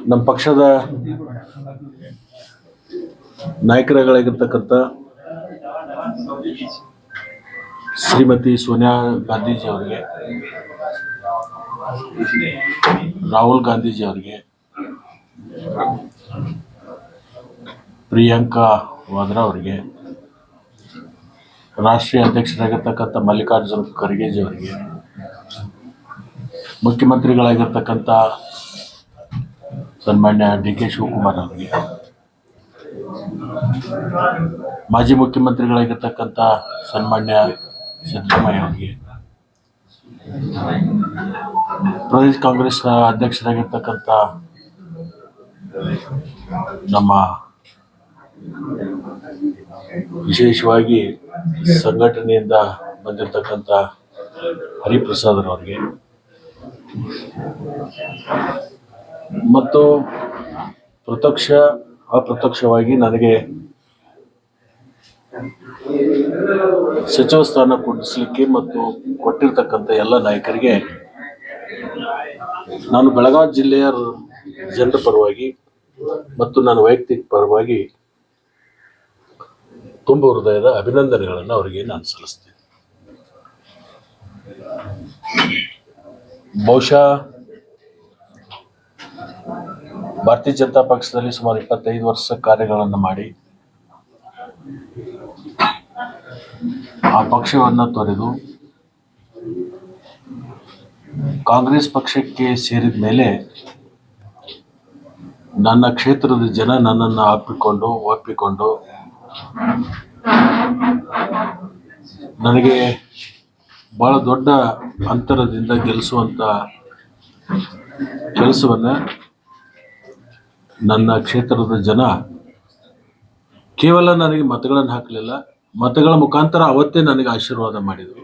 ನಮ್ಮ ಪಕ್ಷದ ನಾಯಕರುಗಳಾಗಿರ್ತಕ್ಕಂಥ ಶ್ರೀಮತಿ ಸೋನಿಯಾ ಗಾಂಧೀಜಿ ಅವರಿಗೆ, ರಾಹುಲ್ ಗಾಂಧೀಜಿ ಅವರಿಗೆ, ಪ್ರಿಯಾಂಕಾ ವಾದ್ರಾ ಅವರಿಗೆ, ರಾಷ್ಟ್ರೀಯ ಅಧ್ಯಕ್ಷರಾಗಿರ್ತಕ್ಕಂಥ ಮಲ್ಲಿಕಾರ್ಜುನ್ ಖರ್ಗೆಜಿ ಅವರಿಗೆ, ಮುಖ್ಯಮಂತ್ರಿಗಳಾಗಿರ್ತಕ್ಕಂಥ ಸನ್ಮಾನ್ಯ ಡಿ.ಕೆ. ಶಿವಕುಮಾರ್ ಅವರಿಗೆ, ಮಾಜಿ ಮುಖ್ಯಮಂತ್ರಿಗಳಾಗಿರ್ತಕ್ಕಂಥ ಸನ್ಮಾನ್ಯ ಸಿದ್ದರಾಮಯ್ಯ ಅವರಿಗೆ, ಪ್ರದೇಶ ಕಾಂಗ್ರೆಸ್ ಅಧ್ಯಕ್ಷರಾಗಿರ್ತಕ್ಕಂಥ ನಮ್ಮ ವಿಶೇಷವಾಗಿ ಸಂಘಟನೆಯಿಂದ ಬಂದಿರತಕ್ಕಂಥ ಹರಿಪ್ರಸಾದ್ ಅವರಿಗೆ ಮತ್ತು ಪ್ರತ್ಯಕ್ಷ ಅಪ್ರತ್ಯಕ್ಷವಾಗಿ ನನಗೆ ಸಚಿವ ಸ್ಥಾನ ಕೊಡಿಸಲಿಕ್ಕೆ ಮತ್ತು ಕೊಟ್ಟಿರ್ತಕ್ಕಂಥ ಎಲ್ಲ ನಾಯಕರಿಗೆ ನಾನು ಬೆಳಗಾವಿ ಜಿಲ್ಲೆಯ ಜನರ ಪರವಾಗಿ ಮತ್ತು ನನ್ನ ವೈಯಕ್ತಿಕ ಪರವಾಗಿ ತುಂಬ ಹೃದಯದ ಅಭಿನಂದನೆಗಳನ್ನು ಅವರಿಗೆ ನಾನು ಸಲ್ಲಿಸ್ತೇನೆ. ಬಹುಶಃ ಭಾರತೀಯ ಜನತಾ ಪಕ್ಷದಲ್ಲಿ ಸುಮಾರು 25 ವರ್ಷ ಕಾರ್ಯಗಳನ್ನು ಮಾಡಿ ಆ ಪಕ್ಷವನ್ನು ತೊರೆದು ಕಾಂಗ್ರೆಸ್ ಪಕ್ಷಕ್ಕೆ ಸೇರಿದ ಮೇಲೆ ನನ್ನ ಕ್ಷೇತ್ರದ ಜನ ನನ್ನನ್ನು ಒಪ್ಪಿಕೊಂಡು ನನಗೆ ಬಹಳ ದೊಡ್ಡ ಅಂತರದಿಂದ ಗೆಲ್ಲಿಸುವಂಥ ಕೆಲಸವನ್ನು ನನ್ನ ಕ್ಷೇತ್ರದ ಜನ ಕೇವಲ ನನಗೆ ಮತಗಳನ್ನು ಹಾಕಲಿಲ್ಲ, ಮತಗಳ ಮುಖಾಂತರ ಅವತ್ತೇ ನನಗೆ ಆಶೀರ್ವಾದ ಮಾಡಿದರು.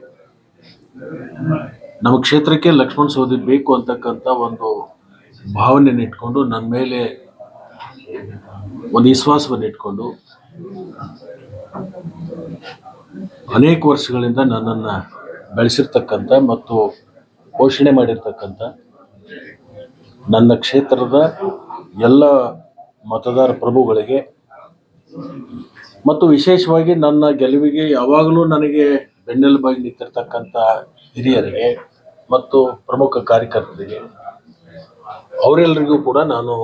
ನಮ್ಮ ಕ್ಷೇತ್ರಕ್ಕೆ ಲಕ್ಷ್ಮಣ ಸವದಿ ಬೇಕು ಅಂತಕ್ಕಂಥ ಒಂದು ಭಾವನೆಯನ್ನು ಇಟ್ಕೊಂಡು ನನ್ನ ಮೇಲೆ ಒಂದು ವಿಶ್ವಾಸವನ್ನು ಇಟ್ಕೊಂಡು ಅನೇಕ ವರ್ಷಗಳಿಂದ ನನ್ನನ್ನು ಬೆಳೆಸಿರ್ತಕ್ಕಂಥ ಮತ್ತು ಪೋಷಣೆ ಮಾಡಿರ್ತಕ್ಕಂಥ ನನ್ನ ಕ್ಷೇತ್ರದ ಎಲ್ಲ ಮತದಾರ ಪ್ರಭುಗಳಿಗೆ ಮತ್ತು ವಿಶೇಷವಾಗಿ ನನ್ನ ಗೆಲುವಿಗೆ ಯಾವಾಗಲೂ ನನಗೆ ಬೆನ್ನೆಲುಬಾಗಿ ನಿಂತಿರ್ತಕ್ಕಂಥ ಹಿರಿಯರಿಗೆ ಮತ್ತು ಪ್ರಮುಖ ಕಾರ್ಯಕರ್ತರಿಗೆ ಅವರೆಲ್ಲರಿಗೂ ಕೂಡ ನಾನು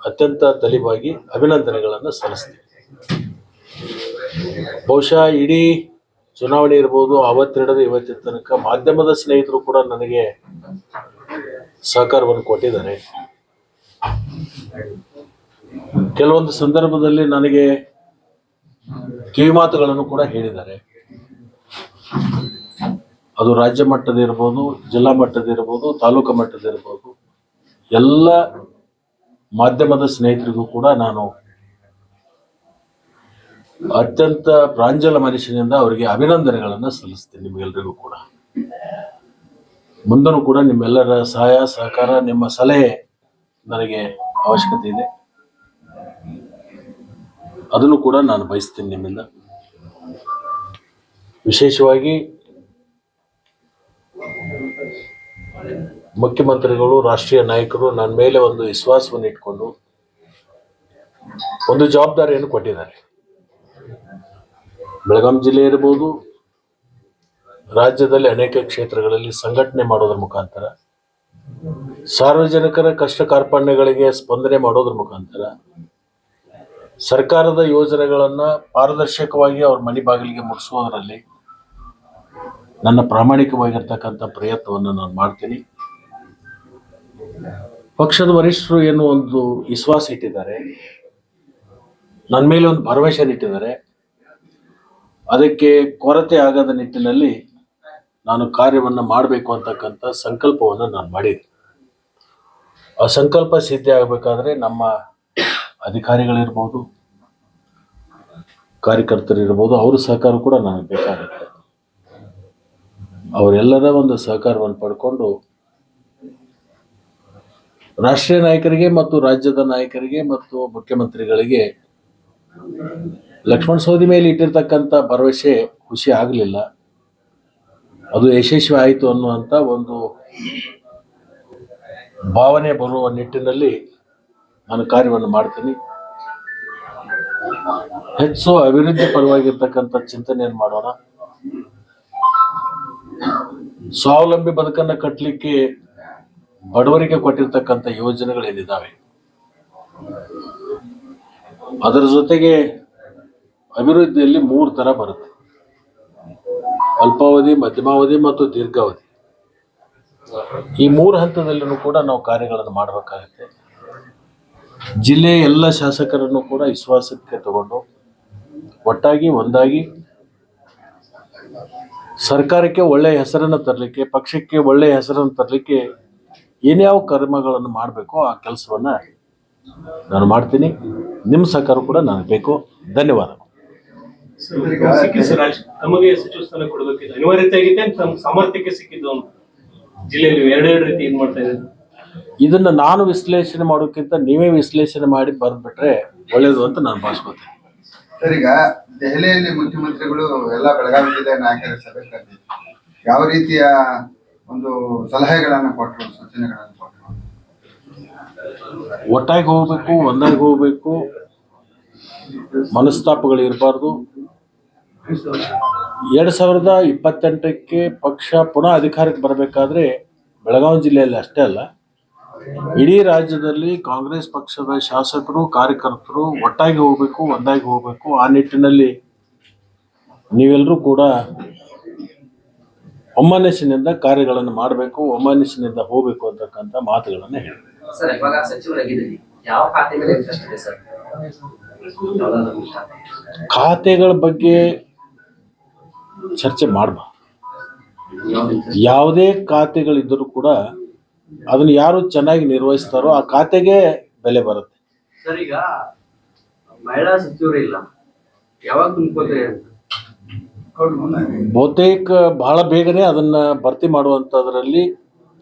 ಅತ್ಯಂತ ತಲೆಬಾಗಿ ಅಭಿನಂದನೆಗಳನ್ನು ಸಲ್ಲಿಸ್ತೀನಿ. ಬಹುಶಃ ಇಡೀ ಚುನಾವಣೆ ಇರ್ಬೋದು, ಅವತ್ತಿಡದ ಇವತ್ತಿನ ತನಕ ಮಾಧ್ಯಮದ ಸ್ನೇಹಿತರು ಕೂಡ ನನಗೆ ಸಹಕಾರವನ್ನು ಕೊಟ್ಟಿದ್ದಾರೆ. ಕೆಲವೊಂದು ಸಂದರ್ಭದಲ್ಲಿ ನನಗೆ ಕಿವಿ ಮಾತುಗಳನ್ನು ಕೂಡ ಹೇಳಿದ್ದಾರೆ. ಅದು ರಾಜ್ಯ ಮಟ್ಟದ ಇರ್ಬೋದು, ಜಿಲ್ಲಾ ಮಟ್ಟದ ಇರ್ಬೋದು, ತಾಲೂಕು ಮಟ್ಟದ ಇರ್ಬೋದು, ಎಲ್ಲ ಮಾಧ್ಯಮದ ಸ್ನೇಹಿತರಿಗೂ ಕೂಡ ನಾನು ಅತ್ಯಂತ ಪ್ರಾಂಜಲ ಮನಸ್ಸಿನಿಂದ ಅವರಿಗೆ ಅಭಿನಂದನೆಗಳನ್ನು ಸಲ್ಲಿಸ್ತೀನಿ. ನಿಮಗೆಲ್ಲರಿಗೂ ಕೂಡ ಮುಂದೂ ಕೂಡ ನಿಮ್ಮೆಲ್ಲರ ಸಹಾಯ ಸಹಕಾರ, ನಿಮ್ಮ ಸಲಹೆ ನನಗೆ ಅವಶ್ಯಕತೆ ಇದೆ. ಅದನ್ನು ಕೂಡ ನಾನು ಬಯಸ್ತೀನಿ ನಿಮ್ಮಿಂದ. ವಿಶೇಷವಾಗಿ ಮುಖ್ಯಮಂತ್ರಿಗಳು, ರಾಷ್ಟ್ರೀಯ ನಾಯಕರು ನನ್ನ ಮೇಲೆ ಒಂದು ವಿಶ್ವಾಸವನ್ನು ಇಟ್ಕೊಂಡು ಒಂದು ಜವಾಬ್ದಾರಿಯನ್ನು ಕೊಟ್ಟಿದ್ದಾರೆ. ಬೆಳಗಾವಿ ಜಿಲ್ಲೆ ಇರಬಹುದು, ರಾಜ್ಯದಲ್ಲಿ ಅನೇಕ ಕ್ಷೇತ್ರಗಳಲ್ಲಿ ಸಂಘಟನೆ ಮಾಡೋದ್ರ ಮುಖಾಂತರ, ಸಾರ್ವಜನಿಕರ ಕಷ್ಟ ಕಾರ್ಪಣ್ಯಗಳಿಗೆ ಸ್ಪಂದನೆ ಮಾಡೋದ್ರ ಮುಖಾಂತರ, ಸರ್ಕಾರದ ಯೋಜನೆಗಳನ್ನು ಪಾರದರ್ಶಕವಾಗಿ ಅವ್ರ ಮನೆ ಬಾಗಿಲಿಗೆ ಮುಟ್ಟಿಸೋದ್ರಲ್ಲಿ ನನ್ನ ಪ್ರಾಮಾಣಿಕವಾಗಿರ್ತಕ್ಕಂಥ ಪ್ರಯತ್ನವನ್ನು ನಾನು ಮಾಡ್ತೀನಿ. ಪಕ್ಷದ ವರಿಷ್ಠರು ಏನು ಒಂದು ವಿಶ್ವಾಸ ಇಟ್ಟಿದ್ದಾರೆ, ನನ್ನ ಮೇಲೆ ಒಂದು ಭರವಸೆ ಇಟ್ಟಿದ್ದಾರೆ, ಅದಕ್ಕೆ ಕೊರತೆ ಆಗದ ನಿಟ್ಟಿನಲ್ಲಿ ನಾನು ಕಾರ್ಯವನ್ನು ಮಾಡಬೇಕು ಅಂತಕ್ಕಂಥ ಸಂಕಲ್ಪವನ್ನು ನಾನು ಮಾಡಿದೆ. ಆ ಸಂಕಲ್ಪ ಸಿದ್ಧಿ ಆಗಬೇಕಾದ್ರೆ ನಮ್ಮ ಅಧಿಕಾರಿಗಳಿರ್ಬೋದು, ಕಾರ್ಯಕರ್ತರಿರ್ಬೋದು, ಅವ್ರ ಸಹಕಾರ ಕೂಡ ನನಗೆ ಬೇಕಾಗುತ್ತೆ. ಅವರೆಲ್ಲರ ಒಂದು ಸಹಕಾರವನ್ನು ಪಡ್ಕೊಂಡು ರಾಷ್ಟ್ರೀಯ ನಾಯಕರಿಗೆ ಮತ್ತು ರಾಜ್ಯದ ನಾಯಕರಿಗೆ ಮತ್ತು ಮುಖ್ಯಮಂತ್ರಿಗಳಿಗೆ ಲಕ್ಷ್ಮಣ ಸವದಿ ಮೇಲೆ ಇಟ್ಟಿರ್ತಕ್ಕಂಥ ಭರವಸೆ ಖುಷಿ ಆಗಲಿಲ್ಲ, ಅದು ಯಶಸ್ವಿ ಆಯಿತು ಅನ್ನುವಂಥ ಒಂದು ಭಾವನೆ ಬರುವ ನಿಟ್ಟಿನಲ್ಲಿ ನಾನು ಕಾರ್ಯವನ್ನು ಮಾಡ್ತೀನಿ. ಹೆಚ್ಚು ಅಭಿವೃದ್ಧಿ ಪರವಾಗಿರ್ತಕ್ಕಂಥ ಚಿಂತನೆಯನ್ನು ಮಾಡೋಣ. ಸ್ವಾವಲಂಬಿ ಬದುಕನ್ನು ಕಟ್ಟಲಿಕ್ಕೆ ಬಡವರಿಗೆ ಕೊಟ್ಟಿರ್ತಕ್ಕಂಥ ಯೋಜನೆಗಳೇನಿದ್ದಾವೆ ಅದರ ಜೊತೆಗೆ ಅಭಿವೃದ್ಧಿಯಲ್ಲಿ 3 ತರ ಬರುತ್ತೆ: ಅಲ್ಪಾವಧಿ, ಮಧ್ಯಮಾವಧಿ ಮತ್ತು ದೀರ್ಘಾವಧಿ. ಈ 3 ಹಂತದಲ್ಲೂ ಕೂಡ ನಾವು ಕಾರ್ಯಗಳನ್ನು ಮಾಡಬೇಕಾಗುತ್ತೆ. ಜಿಲ್ಲೆಯ ಎಲ್ಲ ಶಾಸಕರನ್ನು ಕೂಡ ವಿಶ್ವಾಸಕ್ಕೆ ತಗೊಂಡು ಒಟ್ಟಾಗಿ ಒಂದಾಗಿ ಸರ್ಕಾರಕ್ಕೆ ಒಳ್ಳೆಯ ಹೆಸರನ್ನು ತರಲಿಕ್ಕೆ, ಪಕ್ಷಕ್ಕೆ ಒಳ್ಳೆಯ ಹೆಸರನ್ನು ತರಲಿಕ್ಕೆ ಏನ್ಯಾವ ಕರ್ಮಗಳನ್ನು ಮಾಡಬೇಕು ಆ ಕೆಲಸವನ್ನ ನಾನು ಮಾಡ್ತೀನಿ. ನಿಮ್ಮ ಸಹಕಾರ ಕೂಡ ನನಗೆ ಬೇಕು. ಧನ್ಯವಾದ. ತಮಗೆ ಸಚಿವ ಸ್ಥಾನ ಕೊಡಬೇಕಿದೆ, ಅನಿವಾರ್ಯತೆ ಆಗಿದೆ, ತಮ್ಮ ಸಾಮರ್ಥ್ಯಕ್ಕೆ ಸಿಕ್ಕಿದ್ದು ಜಿಲ್ಲೆಯಲ್ಲಿ ಎರಡೆರಡು ರೀತಿ ಏನ್ ಮಾಡ್ತಾ ಇದ್ದಾರೆ. ಇದನ್ನ ನಾನು ವಿಶ್ಲೇಷಣೆ ಮಾಡೋಕ್ಕಿಂತ ನೀವೇ ವಿಶ್ಲೇಷಣೆ ಮಾಡಿ ಬರೆದ್ಬಿಟ್ರೆ ಒಳ್ಳೇದು ಅಂತ ನಾನು ಭಾವಿಸ್ಕೊತೇನೆ. ಸರ್, ಈಗ ದೆಹಲಿಯಲ್ಲಿ ಮುಖ್ಯಮಂತ್ರಿಗಳು ಎಲ್ಲ ಬೆಳಗಾವಿ ಜಿಲ್ಲೆಯ ನಾಯಕರ ಸಭೆ ಕರೆದಿ ಯಾವ ರೀತಿಯ ಒಂದು ಸಲಹೆಗಳನ್ನು ಕೊಟ್ಟರು, ಸೂಚನೆಗಳನ್ನು ಕೊಟ್ಟರು? ಒಟ್ಟಾಗಿ ಹೋಗ್ಬೇಕು, ಒಂದಾಗಿ ಹೋಗ್ಬೇಕು, ಮನಸ್ತಾಪಗಳು ಇರಬಾರ್ದು. 2028ಕ್ಕೆ ಪಕ್ಷ ಪುನಃ ಅಧಿಕಾರಕ್ಕೆ ಬರಬೇಕಾದ್ರೆ ಬೆಳಗಾವಿ ಜಿಲ್ಲೆಯಲ್ಲಿ ಅಷ್ಟೇ ಅಲ್ಲ, ಇಡೀ ರಾಜ್ಯದಲ್ಲಿ ಕಾಂಗ್ರೆಸ್ ಪಕ್ಷದ ಶಾಸಕರು, ಕಾರ್ಯಕರ್ತರು ಒಟ್ಟಾಗಿ ಹೋಗ್ಬೇಕು, ಒಂದಾಗಿ ಹೋಗ್ಬೇಕು. ಆ ನಿಟ್ಟಿನಲ್ಲಿ ನೀವೆಲ್ಲರೂ ಕೂಡ ಒಮ್ಮನಸ್ಸಿನಿಂದ ಕಾರ್ಯಗಳನ್ನು ಮಾಡಬೇಕು, ಒಮ್ಮನಸ್ಸಿನಿಂದ ಹೋಗ್ಬೇಕು ಅಂತಕ್ಕಂಥ ಮಾತುಗಳನ್ನು ಹೇಳಿ. ಸರ್, ಇವಾಗ ಸಚಿವರಾಗಿದ್ದೀರಿ, ಯಾವ ಖಾತೆ ಮೇಲೆ ಇಂಟ್ರೆಸ್ಟ್ ಇದೆ ಸರ್? ಖಾತೆಗಳ ಬಗ್ಗೆ ಚರ್ಚೆ ಮಾಡಬಾರ್ದು. ಯಾವುದೇ ಖಾತೆಗಳಿದ್ದರೂ ಕೂಡ ಅದನ್ನು ಯಾರು ಚೆನ್ನಾಗಿ ನಿರ್ವಹಿಸ್ತಾರೋ ಆ ಖಾತೆಗೆ ಬೆಲೆ ಬರುತ್ತೆ. ಸರ್, ಈಗ ಮಹಿಳಾ ಸಚಿವರು ಇಲ್ಲ, ಯಾವಾಗ ತುಂಬ್ಕೋತೀರಿ ಅಂತ? ಬಹುತೇಕ ಬಹಳ ಬೇಗನೆ ಅದನ್ನ ಭರ್ತಿ ಮಾಡುವಂತದ್ರಲ್ಲಿ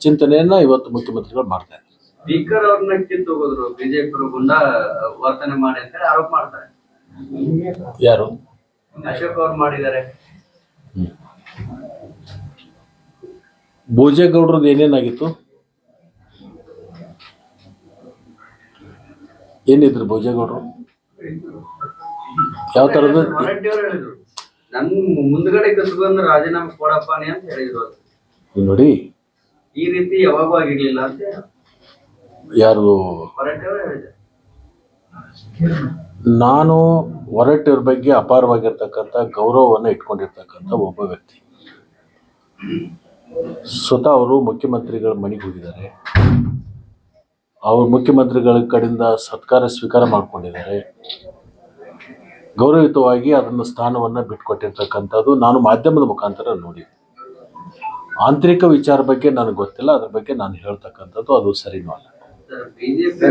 ಚಿಂತನೆಯನ್ನ ಇವತ್ತು ಮುಖ್ಯಮಂತ್ರಿಗಳು ಮಾಡ್ತಾ ಇದ್ದಾರೆ. ಸ್ಪೀಕರ್ ಅವ್ರನ್ನ ಕಿತ್ತು ಹೋಗೋದ್ರು, ಬಿಜೆಪಿ ಗುಂಡ ವರ್ತನೆ ಮಾಡಿ ಅಂತ ಹೇಳಿ ಆರೋಪ ಮಾಡ್ತಾರೆ. ಯಾರು? ಅಶೋಕ್ ಅವ್ರು ಮಾಡಿದ್ದಾರೆ. ಭೋಜೇಗೌಡ್ರದ್ದು ಏನೇನಾಗಿತ್ತು? ಏನಿದ್ರು ಭೋಜೇಗೌಡರು? ಯಾವ ತರದ? ಹೇಳಿದ್ರು, ನನ್ ಮುಂದ್ಗಡೆ ಕಸಬಂದ್ರೆ ರಾಜೀನಾಮೆ ಕೊಡಪ್ಪಾನಿ ಅಂತ ಹೇಳಿದ್ರು. ನೋಡಿ, ಈ ರೀತಿ ಯಾವಾಗೂ ಆಗಿರ್ಲಿಲ್ಲ ಅಂತ ಯಾರು? ನಾನು ಹೊರಟಿವ್ರ ಬಗ್ಗೆ ಅಪಾರವಾಗಿರ್ತಕ್ಕಂಥ ಗೌರವವನ್ನು ಇಟ್ಕೊಂಡಿರ್ತಕ್ಕಂಥ ಒಬ್ಬ ವ್ಯಕ್ತಿ. ಸ್ವತಃ ಅವರು ಮುಖ್ಯಮಂತ್ರಿಗಳ ಮನೆಗೆ ಹೋಗಿದ್ದಾರೆ, ಅವರು ಮುಖ್ಯಮಂತ್ರಿಗಳ ಕಡೆಯಿಂದ ಸತ್ಕಾರ ಸ್ವೀಕಾರ ಮಾಡ್ಕೊಂಡಿದ್ದಾರೆ. ಗೌರವಯುತವಾಗಿ ಅದನ್ನು ಸ್ಥಾನವನ್ನು ಬಿಟ್ಕೊಟ್ಟಿರ್ತಕ್ಕಂಥದ್ದು ನಾನು ಮಾಧ್ಯಮದ ಮುಖಾಂತರ ನೋಡಿ. ಆಂತರಿಕ ವಿಚಾರ ಬಗ್ಗೆ ನನಗೆ ಗೊತ್ತಿಲ್ಲ, ಅದ್ರ ಬಗ್ಗೆ ನಾನು ಹೇಳ್ತಕ್ಕಂಥದ್ದು ಅದು ಸರಿನೂ ಅಲ್ಲ. ಬಿಜೆಪಿ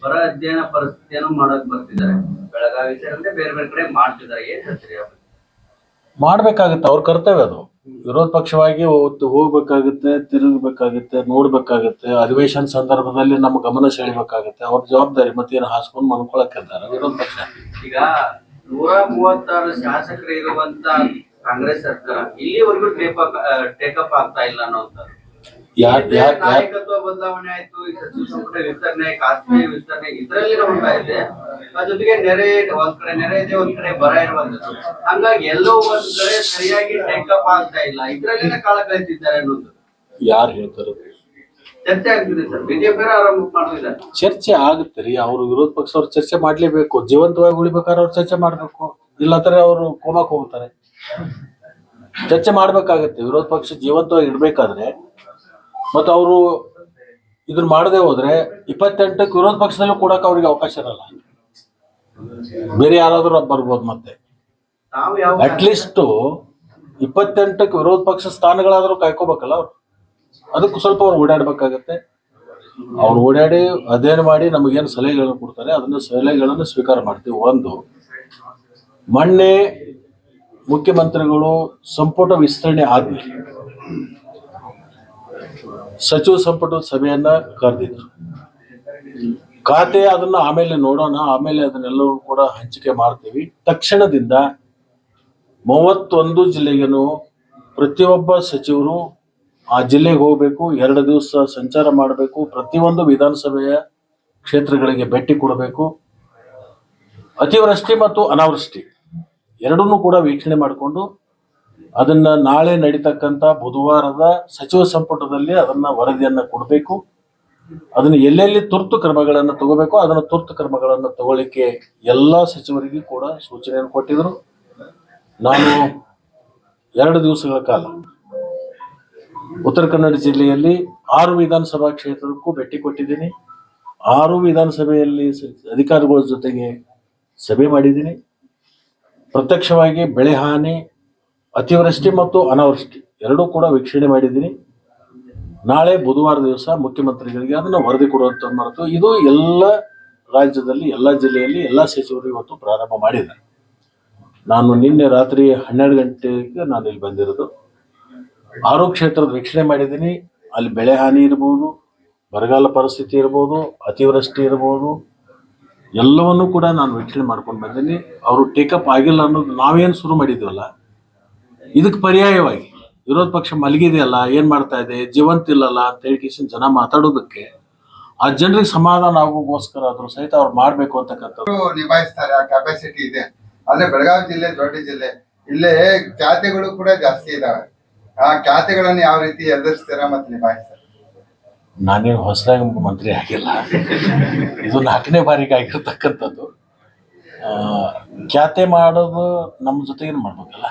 ಬರ ಅಧ್ಯಯನ ಪರಿಸ್ಥಿತಿಯನ್ನು ಮಾಡಕ್ ಬರ್ತಿದ್ದಾರೆ, ಬೆಳಗಾವಿ ಸೇರಿದಂತೆ ಬೇರೆ ಬೇರೆ ಕಡೆ ಮಾಡ್ತಿದ್ದಾರೆ. ಏನ್ ಹೇಳ್ತೀರಿ? ಮಾಡ್ಬೇಕಾಗುತ್ತೆ, ಅವ್ರ ಕರ್ತವ್ಯ ಅದು. ವಿರೋಧ ಪಕ್ಷವಾಗಿ ಹೋಗ್ಬೇಕಾಗುತ್ತೆ, ತಿರುಗಬೇಕಾಗುತ್ತೆ, ನೋಡ್ಬೇಕಾಗುತ್ತೆ, ಅಧಿವೇಶನ ಸಂದರ್ಭದಲ್ಲಿ ನಮ್ಮ ಗಮನ ಸೆಳಿಬೇಕಾಗುತ್ತೆ. ಅವ್ರ ಜವಾಬ್ದಾರಿ. ಮತ್ತೇನು ಹಾಸ್ಕೊಂಡು ಮನ್ಕೊಳಕ್ಕಿದ್ದಾರೆ ವಿರೋಧ ಪಕ್ಷ. ಈಗ 136 ಶಾಸಕರು ಇರುವಂತ ಕಾಂಗ್ರೆಸ್ ಸರ್ಕಾರ ಇಲ್ಲಿವರೆಗೂ ಟೇಕಪ್ ಆಗ್ತಾ ಇಲ್ಲ ಅನ್ನೋಂಥದ್ದು. ನಾಯಕತ್ವ ಬದಲಾವಣೆ ಆಯ್ತು, ಸಚಿವ ಸಂಪುಟ ವಿಸ್ತರಣೆ, ಖಾಸಗಿ ವಿಸ್ತರಣೆ ಇದರಲ್ಲಿ ಹೋಗ್ತಾ ಇದೆ. ಜೊತೆಗೆ ನೆರೆ ಒಂದ್ ಕಡೆ ನೆರೆ ಇದೆ, ಒಂದ್ ಕಡೆ ಬರ ಇರುವಂತದ್ದು. ಹಂಗಾಗಿ ಎಲ್ಲೋ ಒಂದ್ ಕಡೆ ಸರಿಯಾಗಿ ಟೇಕಪ್ ಆಗ್ತಾ ಇಲ್ಲ, ಇದ್ರಲ್ಲಿನ ಕಾಲ ಕಳಿತಿದ್ದಾರೆ ಅನ್ನೋದು ಯಾರು ಹೇಳ್ತಾರೆ? ಚರ್ಚೆ ಆಗ್ತಿದೆ ಸರ್, ಬಿಜೆಪಿ ಆರಂಭ ಮಾಡಿದ್ದಾರೆ. ಚರ್ಚೆ ಆಗುತ್ತೆ ರೀ. ಅವರು ವಿರೋಧ ಪಕ್ಷ ಅವ್ರು ಚರ್ಚೆ ಮಾಡ್ಲೇಬೇಕು. ಜೀವಂತವಾಗಿ ಉಳಿಬೇಕಾದ್ರೆ ಅವ್ರು ಚರ್ಚೆ ಮಾಡ್ಬೇಕು, ಇಲ್ಲಾಂದ್ರೆ ಅವರು ಕೋಮಕ್ಕೆ ಹೋಗ್ತಾರೆ. ಚರ್ಚೆ ಮಾಡ್ಬೇಕಾಗತ್ತೆ. ವಿರೋಧ ಪಕ್ಷ ಜೀವಂತವಾಗಿ ಇಡ್ಬೇಕಾದ್ರೆ ಮತ್ತು ಅವರು ಇದನ್ನ ಮಾಡದೆ ಹೋದ್ರೆ 28ಕ್ಕೆ ವಿರೋಧ ಪಕ್ಷದಲ್ಲೂ ಕೊಡಕ್ಕೆ ಅವ್ರಿಗೆ ಅವಕಾಶ ಇರಲ್ಲ. ಬೇರೆ ಯಾರಾದ್ರೂ ಬರ್ಬೋದು. ಮತ್ತೆ ಅಟ್ಲೀಸ್ಟ್ 28ಕ್ಕೆ ವಿರೋಧ ಪಕ್ಷ ಸ್ಥಾನಗಳಾದ್ರೂ ಕಾಯ್ಕೋಬೇಕಲ್ಲ ಅವ್ರು. ಅದಕ್ಕೂ ಸ್ವಲ್ಪ ಅವ್ರು ಓಡಾಡ್ಬೇಕಾಗತ್ತೆ. ಅವ್ರು ಓಡಾಡಿ ಅಧ್ಯಯನ ಮಾಡಿ ನಮಗೇನು ಸಲಹೆಗಳನ್ನು ಕೊಡ್ತಾರೆ ಅದನ್ನ ಸಲಹೆಗಳನ್ನು ಸ್ವೀಕಾರ ಮಾಡ್ತೀವಿ. ಒಂದು, ಮೊನ್ನೆ ಮುಖ್ಯಮಂತ್ರಿಗಳು ಸಂಪುಟ ವಿಸ್ತರಣೆ ಆದ್ಮೇಲೆ ಸಚಿವ ಸಂಪುಟದ ಸಭೆಯನ್ನ ಕರೆದಿದ್ರು. ಖಾತೆ ಅದನ್ನ ಆಮೇಲೆ ನೋಡೋಣ, ಆಮೇಲೆ ಅದನ್ನೆಲ್ಲವೂ ಕೂಡ ಹಂಚಿಕೆ ಮಾಡ್ತೀವಿ. ತಕ್ಷಣದಿಂದ 31 ಜಿಲ್ಲೆಗೂ ಪ್ರತಿಯೊಬ್ಬ ಸಚಿವರು ಆ ಜಿಲ್ಲೆಗೆ ಹೋಗ್ಬೇಕು, 2 ದಿವಸ ಸಂಚಾರ ಮಾಡಬೇಕು. ಪ್ರತಿಯೊಂದು ವಿಧಾನಸಭೆಯ ಕ್ಷೇತ್ರಗಳಿಗೆ ಭೇಟಿ ಕೊಡಬೇಕು. ಅತಿವೃಷ್ಟಿ ಮತ್ತು ಅನಾವೃಷ್ಟಿ ಎರಡನ್ನೂ ಕೂಡ ವೀಕ್ಷಣೆ ಮಾಡಿಕೊಂಡು ಅದನ್ನ ನಾಳೆ ನಡೀತಕ್ಕಂಥ ಬುಧವಾರದ ಸಚಿವ ಸಂಪುಟದಲ್ಲಿ ಅದನ್ನ ವರದಿಯನ್ನ ಕೊಡಬೇಕು. ಅದನ್ನು ಎಲ್ಲೆಲ್ಲಿ ತುರ್ತು ಕ್ರಮಗಳನ್ನು ತಗೋಬೇಕು ಅದನ್ನು ತುರ್ತು ಕ್ರಮಗಳನ್ನು ತಗೊಳ್ಳಿಕ್ಕೆ ಎಲ್ಲ ಸಚಿವರಿಗೂ ಕೂಡ ಸೂಚನೆಯನ್ನು ಕೊಟ್ಟಿದ್ರು. ನಾನು 2 ದಿವಸಗಳ ಕಾಲ ಉತ್ತರ ಕನ್ನಡ ಜಿಲ್ಲೆಯಲ್ಲಿ 6 ವಿಧಾನಸಭಾ ಕ್ಷೇತ್ರಕ್ಕೂ ಭೇಟಿ ಕೊಟ್ಟಿದ್ದೀನಿ. 6 ವಿಧಾನಸಭೆಯಲ್ಲಿ ಅಧಿಕಾರಿಗಳ ಜೊತೆಗೆ ಸಭೆ ಮಾಡಿದ್ದೀನಿ. ಪ್ರತ್ಯಕ್ಷವಾಗಿ ಬೆಳೆ ಹಾನಿ, ಅತಿವೃಷ್ಟಿ ಮತ್ತು ಅನಾವೃಷ್ಟಿ ಎರಡೂ ಕೂಡ ವೀಕ್ಷಣೆ ಮಾಡಿದ್ದೀನಿ. ನಾಳೆ ಬುಧವಾರ ದಿವಸ ಮುಖ್ಯಮಂತ್ರಿಗಳಿಗೆ ಅದನ್ನು ವರದಿ ಕೊಡುವಂತ ಮಾಡ್ತು. ಇದು ಎಲ್ಲ ರಾಜ್ಯದಲ್ಲಿ, ಎಲ್ಲ ಜಿಲ್ಲೆಯಲ್ಲಿ ಎಲ್ಲ ಸಚಿವರು ಇವತ್ತು ಪ್ರಾರಂಭ ಮಾಡಿದ್ದಾರೆ. ನಾನು ನಿನ್ನೆ ರಾತ್ರಿ 12 ಗಂಟೆಗೆ ನಾನು ಇಲ್ಲಿ ಬಂದಿರೋದು. 6 ಕ್ಷೇತ್ರದ ವೀಕ್ಷಣೆ ಮಾಡಿದ್ದೀನಿ. ಅಲ್ಲಿ ಬೆಳೆ ಹಾನಿ ಇರ್ಬೋದು, ಬರಗಾಲ ಪರಿಸ್ಥಿತಿ ಇರ್ಬೋದು, ಅತಿವೃಷ್ಟಿ ಇರ್ಬೋದು, ಎಲ್ಲವನ್ನೂ ಕೂಡ ನಾನು ವೀಕ್ಷಣೆ ಮಾಡ್ಕೊಂಡು ಬಂದೀನಿ. ಅವರು ಟೇಕಪ್ ಆಗಿಲ್ಲ ಅನ್ನೋದು ನಾವೇನು ಶುರು ಮಾಡಿದ್ವಲ್ಲ, ಇದಕ್ಕೆ ಪರ್ಯಾಯವಾಗಿ ವಿರೋಧ ಪಕ್ಷ ಮಲಗಿದೆಯಲ್ಲ, ಏನ್ ಮಾಡ್ತಾ ಇದೆ, ಜೀವಂತ ಇಲ್ಲಲ್ಲ ಅಂತ ಹೇಳಿ ಜನ ಮಾತಾಡೋದಕ್ಕೆ ಆ ಜನರಿಗೆ ಸಮಾಧಾನ ಆಗೋಗೋಸ್ಕರ ಆದ್ರೂ ಸಹಿತ ಅವ್ರು ಮಾಡ್ಬೇಕು ಅಂತಕ್ಕಂಥದ್ದು ನಿಭಾಯಿಸ್ತಾರೆ. ಆ ಕೆಪಾಸಿಟಿ ಇದೆ. ಆದ್ರೆ ಬೆಳಗಾವಿ ಜಿಲ್ಲೆ ದೊಡ್ಡ ಜಿಲ್ಲೆ, ಇಲ್ಲೇ ಖ್ಯಾತೆಗಳು ಕೂಡ ಜಾಸ್ತಿ ಇದಾವೆ. ಆ ಖ್ಯಾತೆಗಳನ್ನು ಯಾವ ರೀತಿ ಎದುರಿಸ್ತೀರಾ ಮತ್ತೆ ನಿಭಾಯಿಸ್ತಾರೆ? ನಾನೇನು ಹೊಸದಾಗಿ ಮಂತ್ರಿ ಆಗಿಲ್ಲ, ಇದು 4ನೇ ಬಾರಿಗೆ ಆಗಿರ್ತಕ್ಕಂಥದ್ದು. ಖ್ಯಾತೆ ಮಾಡೋದು ನಮ್ಮ ಜೊತೆಗೇನು ಮಾಡ್ಬೇಕಲ್ಲ.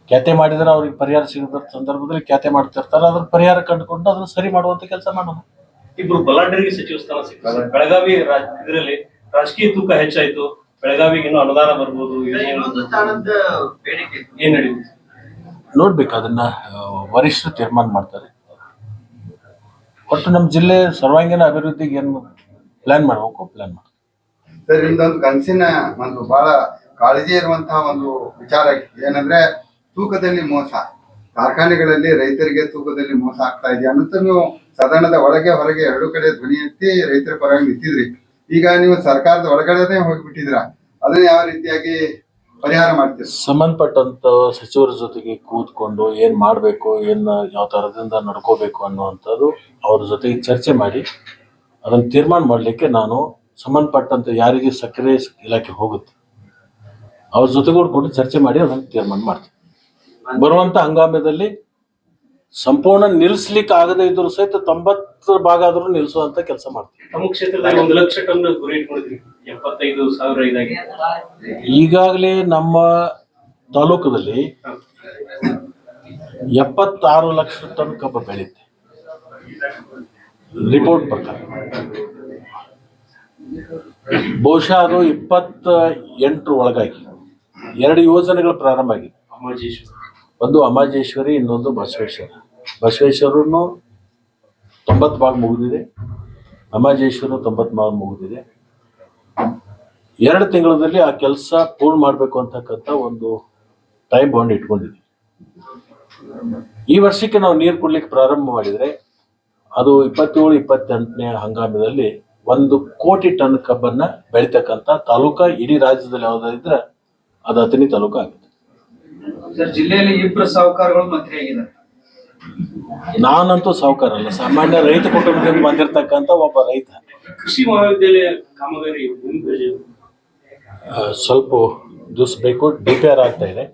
ಖ್ಯಾತೆ ಮಾಡಿದ್ರೆ ಅವ್ರಿಗೆ ಪರಿಹಾರ ಸಿಗದ ಸಂದರ್ಭದಲ್ಲಿ ಖ್ಯಾತೆ ಮಾಡ್ತಿರ್ತಾರೆ, ಅದ್ರ ಪರಿಹಾರ ಕಂಡುಕೊಂಡು ಅದನ್ನ ಸರಿ ಮಾಡುವಂತ ಕೆಲಸ ಮಾಡೋಣ. ಇಬ್ರು ಬಲಾಢ್ಯರಿಗೆ ಸಚಿವ ಸ್ಥಾನ ಸಿಕ್ಕಿದೆ. ಬೆಳಗಾವಿ ಇದರಲ್ಲಿ ರಾಜಕೀಯ ತೂಕ ಹೆಚ್ಚಾಯ್ತು. ಬೆಳಗಾವಿಗೆ ಇನ್ನೂ ಅನುದಾನ ಬರ್ಬೋದು. ಏನ್ ನಡೀತು ನೋಡ್ಬೇಕು, ಅದನ್ನ ವರಿಷ್ಠರು ತೀರ್ಮಾನ ಮಾಡ್ತಾರೆ. ಒಟ್ಟು ನಮ್ಮ ಜಿಲ್ಲೆ ಸರ್ವಾಂಗೀಣ ಅಭಿವೃದ್ಧಿಗೆ ಏನು ಪ್ಲಾನ್ ಮಾಡ್ಬೇಕು, ಪ್ಲಾನ್ ಮಾಡ್ತಾರೆ. ಸರ್, ನಿಮ್ದೊಂದು ಕನಸಿನ ಒಂದು ಬಹಳ ಕಾಳಜಿ ಇರುವಂತಹ ಒಂದು ವಿಚಾರ ಏನಂದ್ರೆ ತೂಕದಲ್ಲಿ ಮೋಸ. ಕಾರ್ಖಾನೆಗಳಲ್ಲಿ ರೈತರಿಗೆ ತೂಕದಲ್ಲಿ ಮೋಸ ಆಗ್ತಾ ಇದೆ ಅನ್ನೋದು ನೀವು ಸದನದ ಒಳಗೆ ಹೊರಗೆ 2 ಕಡೆ ಧ್ವನಿ ಎತ್ತಿ ರೈತರ ಪರವಾಗಿ ನಿಂತಿದ್ರಿ. ಈಗ ನೀವು ಸರ್ಕಾರದ ಒಳಗಡೆ ಹೋಗಿಬಿಟ್ಟಿದ್ರ, ಅದನ್ನ ಯಾವ ರೀತಿಯಾಗಿ ಪರಿಹಾರ ಮಾಡ್ತೀರಿ? ಸಂಬಂಧಪಟ್ಟಂತ ಸಚಿವರ ಜೊತೆಗೆ ಕೂತ್ಕೊಂಡು ಏನ್ ಮಾಡ್ಬೇಕು, ಏನ್ ಯಾವ ತರದಿಂದ ನಡ್ಕೋಬೇಕು ಅನ್ನುವಂಥದ್ದು ಅವ್ರ ಜೊತೆಗೆ ಚರ್ಚೆ ಮಾಡಿ ಅದನ್ನ ತೀರ್ಮಾನ ಮಾಡ್ಲಿಕ್ಕೆ ನಾನು ಸಂಬಂಧಪಟ್ಟಂತ ಯಾರಿಗೆ ಸಕ್ಕರೆ ಇಲಾಖೆ ಹೋಗುತ್ತೆ ಅವ್ರ ಜೊತೆಗೂಡ್ಕೊಂಡು ಚರ್ಚೆ ಮಾಡಿ ಅದನ್ನ ತೀರ್ಮಾನ ಮಾಡ್ತೀವಿ. ಬರುವಂತ ಹಂಗಾಮದಲ್ಲಿ ಸಂಪೂರ್ಣ ನಿಲ್ಲಿಸ್ಲಿಕ್ಕೆ ಆಗದೇ ಇದ್ರು ಸಹಿತ 90 ಭಾಗ ಆದ್ರೂ ನಿಲ್ಲಿಸುವಂತ ಕೆಲಸ ಮಾಡ್ತೀವಿ. ತಮ್ಮ ಕ್ಷೇತ್ರದಲ್ಲಿ 1 ಲಕ್ಷ ಟನ್ ಗುರಿ ಇಟ್ಕೊಂಡಿದ್ರಿ. 75,000 ಇದಾಗಿ ಈಗಾಗಲೇ ನಮ್ಮ ತಾಲೂಕದಲ್ಲಿ 76 ಲಕ್ಷ ಟನ್ ಕಬ್ಬು ಬೆಳೆಯುತ್ತೆ ರಿಪೋರ್ಟ್ ಪ್ರಕಾರ. ಬಹುಶಃ ಅದು 28 ಒಳಗಾಗಿ 2 ಯೋಜನೆಗಳು ಪ್ರಾರಂಭ ಆಗಿದೆ. ಒಂದು ಅಮಾಜೇಶ್ವರಿ, ಇನ್ನೊಂದು ಬಸವೇಶ್ವರ. ಬಸವೇಶ್ವರನು 90 ಭಾಗ ಮುಗಿದಿದೆ, ಅಮಾಜೇಶ್ವರ 90 ಭಾಗ ಮುಗಿದಿದೆ. 2 ತಿಂಗಳಲ್ಲಿ ಆ ಕೆಲಸ ಪೂರ್ಣ ಮಾಡಬೇಕು ಅಂತಕ್ಕಂಥ ಒಂದು ಟೈಮ್ ಬಾಂಡ್ ಇಟ್ಕೊಂಡಿದ್ವಿ. ಈ ವರ್ಷಕ್ಕೆ ನಾವು ನೀರು ಕೊಡ್ಲಿಕ್ಕೆ ಪ್ರಾರಂಭ ಮಾಡಿದ್ರೆ ಅದು 27-28ನೇ ಹಂಗಾಮದಲ್ಲಿ 1 ಕೋಟಿ ಟನ್ ಕಬ್ಬನ್ನ ಬೆಳಿತಕ್ಕಂಥ ತಾಲೂಕ ಇಡೀ ರಾಜ್ಯದಲ್ಲಿ ಯಾವ್ದಾದ್ರೆ ಅದು ಅಥಣಿ ತಾಲೂಕು ಆಗುತ್ತೆ. ಸರ್, ಜಿಲ್ಲೆಯಲ್ಲಿ 2 ಸಾಹುಕಾರಗಳು ಮಂತ್ರಿ ಆಗಿದ್ದಾರೆ. ನಾನಂತೂ ಸಾಹುಕಾರ ಅಲ್ಲ, ಸಾಮಾನ್ಯ ರೈತ ಕುಟುಂಬದಿಂದ ಬಂದಿರತಕ್ಕಂಥ ಒಬ್ಬ ರೈತ. ಕೃಷಿ ಮಹಾವಿದ್ಯಾಲಯ ಕಾಮಗಾರಿ ಸ್ವಲ್ಪ ದಿವಸ ಬೇಕು. DPR ಆಗ್ತಾ ಇದೆ,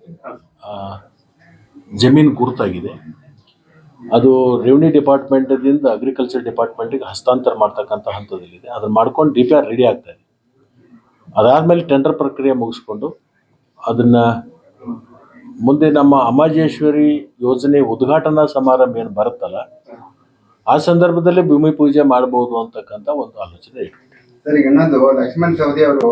ಜಮೀನು ಗುರುತಾಗಿದೆ. ಅದು ರೆವಿನ್ಯೂ ಡಿಪಾರ್ಟ್ಮೆಂಟ್ದಿಂದ ಅಗ್ರಿಕಲ್ಚರ್ ಡಿಪಾರ್ಟ್ಮೆಂಟಿಗೆ ಹಸ್ತಾಂತರ ಮಾಡ್ತಕ್ಕಂಥ ಹಂತದಲ್ಲಿದೆ. ಅದನ್ನ ಮಾಡ್ಕೊಂಡು DPR ರೆಡಿ ಆಗ್ತಾ ಇದೆ. ಅದಾದ್ಮೇಲೆ ಟೆಂಡರ್ ಪ್ರಕ್ರಿಯೆ ಮುಗಿಸ್ಕೊಂಡು ಅದನ್ನ ಮುಂದೆ ನಮ್ಮ ಅಮಾಜೇಶ್ವರಿ ಯೋಜನೆ ಉದ್ಘಾಟನಾ ಸಮಾರಂಭ ಏನು ಬರುತ್ತಲ್ಲ ಆ ಸಂದರ್ಭದಲ್ಲಿ ಭೂಮಿ ಪೂಜೆ ಮಾಡಬಹುದು ಅಂತಕ್ಕಂಥ ಒಂದು ಆಲೋಚನೆ ಇದೆ. ಸರ್, ಈಗ ಇನ್ನೊಂದು, ಲಕ್ಷ್ಮಣ್ ಸವದಿ ಅವರು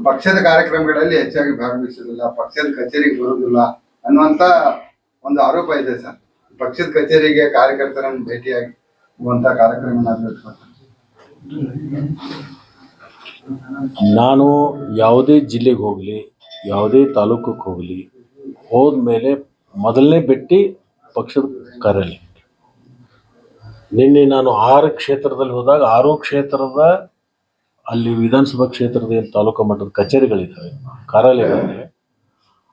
ಪಕ್ಷದ ಕಾರ್ಯಕ್ರಮಗಳಲ್ಲಿ ಹೆಚ್ಚಾಗಿ ಭಾಗವಹಿಸುವುದಿಲ್ಲ, ಪಕ್ಷದ ಕಚೇರಿಗೆ ಬರುವುದಿಲ್ಲ ಅನ್ನುವಂತ ಒಂದು ಆರೋಪ ಇದೆ ಸರ್. ಪಕ್ಷದ ಕಚೇರಿಗೆ ಕಾರ್ಯಕರ್ತರನ್ನು ಭೇಟಿಯಾಗುವಂತ ಕಾರ್ಯಕ್ರಮ ನಾನು ಯಾವುದೇ ಜಿಲ್ಲೆಗೆ ಹೋಗಲಿ, ಯಾವುದೇ ತಾಲೂಕಕ್ಕೆ ಹೋಗಲಿ, ಹೋದ್ಮೇಲೆ ಮೊದಲನೇ ಭೇಟಿ ಪಕ್ಷದ ಕಾರ್ಯಾಲಯ. ನಿನ್ನೆ ನಾನು 6 ಕ್ಷೇತ್ರದಲ್ಲಿ ಹೋದಾಗ 6 ಕ್ಷೇತ್ರದ ಅಲ್ಲಿ ವಿಧಾನಸಭಾ ಕ್ಷೇತ್ರದ ಏನು ತಾಲೂಕು ಮಟ್ಟದ ಕಚೇರಿಗಳಿದ್ದಾವೆ, ಕಾರ್ಯಾಲಯಗಳಿದ್ದಾವೆ,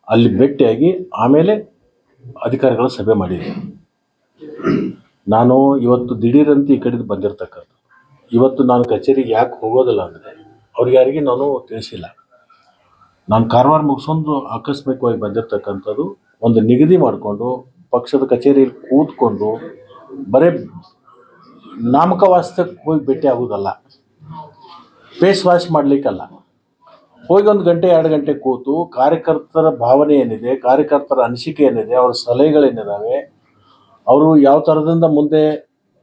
ಅಲ್ಲಿ ಭೇಟಿಯಾಗಿ ಆಮೇಲೆ ಅಧಿಕಾರಿಗಳ ಸಭೆ ಮಾಡಿದ್ದೀನಿ. ನಾನು ಇವತ್ತು ದಿಢೀರಂತೆ ಈ ಕಡೆ ಬಂದಿರತಕ್ಕಂಥ ಇವತ್ತು ನಾನು ಕಚೇರಿಗೆ ಯಾಕೆ ಹೋಗೋದಿಲ್ಲ ಅಂದರೆ ಅವ್ರಿಗೆ ಯಾರಿಗೆ ನಾನು ತಿಳಿಸಿಲ್ಲ. ನಾನು ಕಾರವಾರ ಮುಗಿಸ್ಕೊಂಡು ಆಕಸ್ಮಿಕವಾಗಿ ಬಂದಿರತಕ್ಕಂಥದ್ದು, ಒಂದು ನಿಗದಿ ಮಾಡಿಕೊಂಡು ಪಕ್ಷದ ಕಚೇರಿಯಲ್ಲಿ ಕೂತ್ಕೊಂಡು ಬರೀ ನಾಮಕವಾಸ್ತಕ್ಕೆ ಹೋಗಿ ಭೇಟಿ ಆಗೋದಲ್ಲ, ಫೇಸ್ ವಾಶ್ ಮಾಡಲಿಕ್ಕಲ್ಲ. ಹೋಗಿ 1 ಗಂಟೆ 2 ಗಂಟೆ ಕೂತು ಕಾರ್ಯಕರ್ತರ ಭಾವನೆ ಏನಿದೆ, ಕಾರ್ಯಕರ್ತರ ಅನಿಸಿಕೆ ಏನಿದೆ, ಅವ್ರ ಸಲಹೆಗಳೇನಿದ್ದಾವೆ, ಅವರು ಯಾವ ಥರದಿಂದ ಮುಂದೆ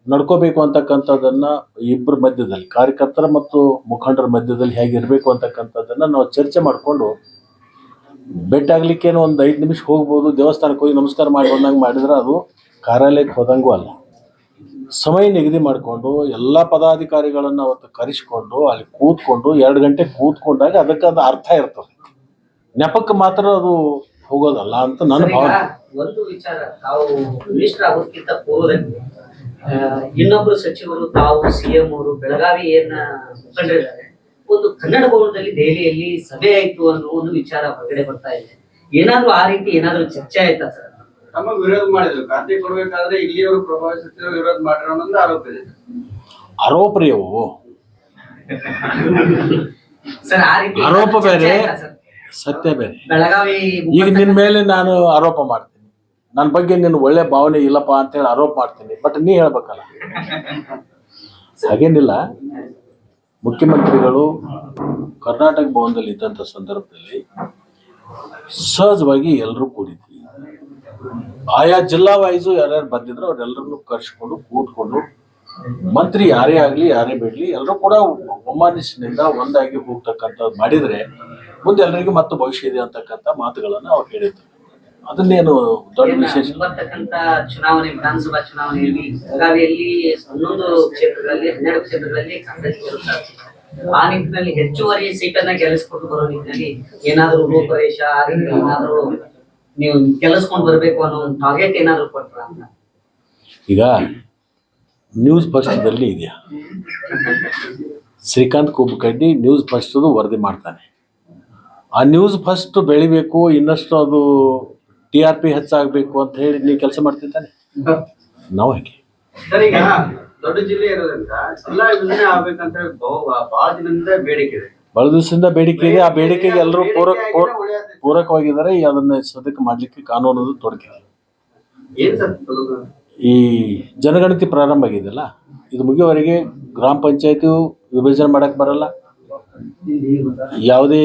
ನಡ್ಕೋಬೇಕು ಅಂತಕ್ಕಂಥದ್ದನ್ನು ಇಬ್ಬರ ಮಧ್ಯದಲ್ಲಿ, ಕಾರ್ಯಕರ್ತರ ಮತ್ತು ಮುಖಂಡರ ಮಧ್ಯದಲ್ಲಿ ಹೇಗಿರಬೇಕು ಅಂತಕ್ಕಂಥದ್ದನ್ನು ನಾವು ಚರ್ಚೆ ಮಾಡಿಕೊಂಡು ಭೇಟಿಯಾಗಲಿಕ್ಕೇನೋ ಒಂದು 5 ನಿಮಿಷ ಹೋಗ್ಬೋದು. ದೇವಸ್ಥಾನಕ್ಕೆ ಹೋಗಿ ನಮಸ್ಕಾರ ಮಾಡಿ ಬಂದಂಗೆ ಮಾಡಿದ್ರೆ ಅದು ಕಾರ್ಯಾಲಯಕ್ಕೆ ಹೋದಂಗೂ ಅಲ್ಲ. ಸಮಯ ನಿಗದಿ ಮಾಡಿಕೊಂಡು ಎಲ್ಲ ಪದಾಧಿಕಾರಿಗಳನ್ನು ಅವತ್ತು ಕರೆಸಿಕೊಂಡು ಅಲ್ಲಿ ಕೂತ್ಕೊಂಡು 2 ಗಂಟೆ ಕೂತ್ಕೊಂಡಾಗ ಅದಕ್ಕೊಂದು ಅರ್ಥ ಇರ್ತದೆ. ನೆಪಕ್ಕೆ ಮಾತ್ರ ಅದು ಹೋಗೋದಲ್ಲ ಅಂತ ನನ್ನ ಸರ್, ಈಗ ಭಾವನೆ. ಒಂದು ವಿಚಾರ, ತಾವು ಮಿನಿಸ್ಟರ್ ಆಗೋದಕ್ಕಿಂತ ಪೂರ್ವದಲ್ಲಿ ಇನ್ನೊಬ್ರು ಸಚಿವರು, ತಾವು ಸಿಎಂ ಅವರು ಬೆಳಗಾವಿ ಏನ ಮುಖಂಡರಿದ್ದಾರೆ, ಒಂದು ಕನ್ನಡ ಭವನದಲ್ಲಿ ದೆಹಲಿಯಲ್ಲಿ ಸಭೆ ಆಯ್ತು ಅನ್ನೋ ಒಂದು ವಿಚಾರ ಹೊರಗಡೆ ಬರ್ತಾ ಇದೆ. ಏನಾದ್ರು ಆ ರೀತಿ ಏನಾದ್ರು ಚರ್ಚೆ ಆಯ್ತಾ ಸರ್? ತಮ್ಮ ವಿರೋಧ ಮಾಡಿದ್ರು, ಖಾತೆ ಕೊಡ್ಬೇಕಾದ್ರೆ ಇಲ್ಲಿಯವರು ಪ್ರಭಾವಿ ಸಚಿವರು ವಿರೋಧ ಮಾಡಿರೋ ಅನ್ನೋದು ಆರೋಪ ಇದೆ. ಆರೋಪ ರೀ ಅವು. ಸರ್ ಆ ರೀತಿ ಆರೋಪ ಚರ್ಚೆ ಬೇರೆ, ಆಯ್ತಾ ಸರ್? ಸತ್ಯ ಬೇರೆ. ಬೆಳಗಾವಿ ಈಗ ನಿನ್ನ ಮೇಲೆ ನಾನು ಆರೋಪ ಮಾಡ್ತೀನಿ, ನನ್ನ ಬಗ್ಗೆ ನಿನ್ನ ಒಳ್ಳೆ ಭಾವನೆ ಇಲ್ಲಪ್ಪ ಅಂತೇಳಿ ಆರೋಪ ಮಾಡ್ತೀನಿ, ಬಟ್ ನೀ ಹೇಳ್ಬೇಕಲ್ಲ. ಹಾಗೇನಿಲ್ಲ. ಮುಖ್ಯಮಂತ್ರಿಗಳು ಕರ್ನಾಟಕ ಭವನದಲ್ಲಿ ಇದ್ದಂಥ ಸಂದರ್ಭದಲ್ಲಿ ಸಹಜವಾಗಿ ಎಲ್ಲರೂ ಕೂಡಿದ್ವಿ. ಆಯಾ ಜಿಲ್ಲಾ ವೈಸು ಯಾರ್ಯಾರು ಬಂದಿದ್ರು ಅವರೆಲ್ಲರನ್ನು ಕರೆಸ್ಕೊಂಡು ಕೂತ್ಕೊಂಡು, ಮಂತ್ರಿ ಯಾರೇ ಆಗಲಿ ಯಾರೇ ಬಿಡಲಿ ಎಲ್ಲರೂ ಕೂಡ ಒಮ್ಮನಸ್ಸಿನಿಂದ ಒಂದಾಗಿ ಹೋಗ್ತಕ್ಕಂಥದ್ದು ಮಾಡಿದರೆ ಮುಂದೆ ಎಲ್ಲರಿಗೂ ಮತ್ತು ಭವಿಷ್ಯ ಇದೆ ಅಂತಕ್ಕಂಥ ಮಾತುಗಳನ್ನು ಅವ್ರು ಹೇಳಿದ್ರು. ಅದನ್ನೇನು ದೊಡ್ಡ ವಿಶೇಷ. ಬರ್ತಕ್ಕಂತ ಚುನಾವಣೆ, ವಿಧಾನಸಭಾ ಚುನಾವಣೆಯಲ್ಲಿ ಬೆಳಗಾವಿಯಲ್ಲಿ 11 ಕ್ಷೇತ್ರಗಳಲ್ಲಿ 12 ಕ್ಷೇತ್ರಗಳಲ್ಲಿ ಕಾಂಗ್ರೆಸ್ ಗೆಲ್ಲುತ್ತೆ. ಆ ನಿಟ್ಟಿನಲ್ಲಿ ಹೆಚ್ಚುವರಿ ಸೀಟನ್ನ ಗೆಲ್ಲಿಸ್ಕೊಂಡು ಬರೋ ನಿಟ್ಟಿನಲ್ಲಿ ಏನಾದ್ರು ರೂಪರೇಷ ಆ ರೀತಿ ಏನಾದ್ರು ನೀವು ಗೆಲ್ಲಿಸ್ಕೊಂಡು ಬರ್ಬೇಕು ಅನ್ನೋ ಒಂದು ಟಾರ್ಗೆಟ್ ಏನಾದ್ರು ಕೊಟ್ರ ಅಂತ? ಈಗ ನ್ಯೂಸ್ ಫಸ್ಟ್ದಲ್ಲಿ ಇದೆಯಾ, ಶ್ರೀಕಾಂತ್ ಕುಬ್ಬಕಡ್ಡಿ ನ್ಯೂಸ್ ಫಸ್ಟದು ವರದಿ ಮಾಡ್ತಾನೆ. ಆ ನ್ಯೂಸ್ ಫಸ್ಟ್ ಬೆಳಿಬೇಕು, ಇನ್ನಷ್ಟು ಅದು TRP ಹೆಚ್ಚಾಗಬೇಕು ಅಂತ ಹೇಳಿ ನೀವು ಕೆಲಸ ಮಾಡ್ತಿದ್ದಾನೆ. ನಾವು ಹಾಗೆ ಸರ್, ಈಗ ದೊಡ್ಡ ಜಿಲ್ಲೆ ಇರೋದ್ರಿಂದ ಜಿಲ್ಲಾ ವಿಭಜನೆ ಆಗ್ಬೇಕಂತ ಹೇಳಿ ಬಹಳ ದಿನದಿಂದ ಬೇಡಿಕೆ ಇದೆ. ಬಹಳ ದಿವಸದಿಂದ ಬೇಡಿಕೆ ಇದೆ. ಆ ಬೇಡಿಕೆಗೆ ಎಲ್ಲರೂ ಪೂರಕವಾಗಿದ್ದಾರೆ. ಅದನ್ನ ಸದ್ಯಕ್ಕೆ ಮಾಡ್ಲಿಕ್ಕೆ ಕಾನೂನದು ತೊಡಕಿದೆ. ಏನ್ ಸರ್ ಈ ಜನಗಣತಿ ಪ್ರಾರಂಭ ಆಗಿದೆಯಲ್ಲ, ಇದು ಮುಗಿಯುವವರೆಗೆ ಗ್ರಾಮ ಪಂಚಾಯತಿ ವಿಭಜನೆ ಮಾಡಕ್ ಬರಲ್ಲ. ಯಾವುದೇ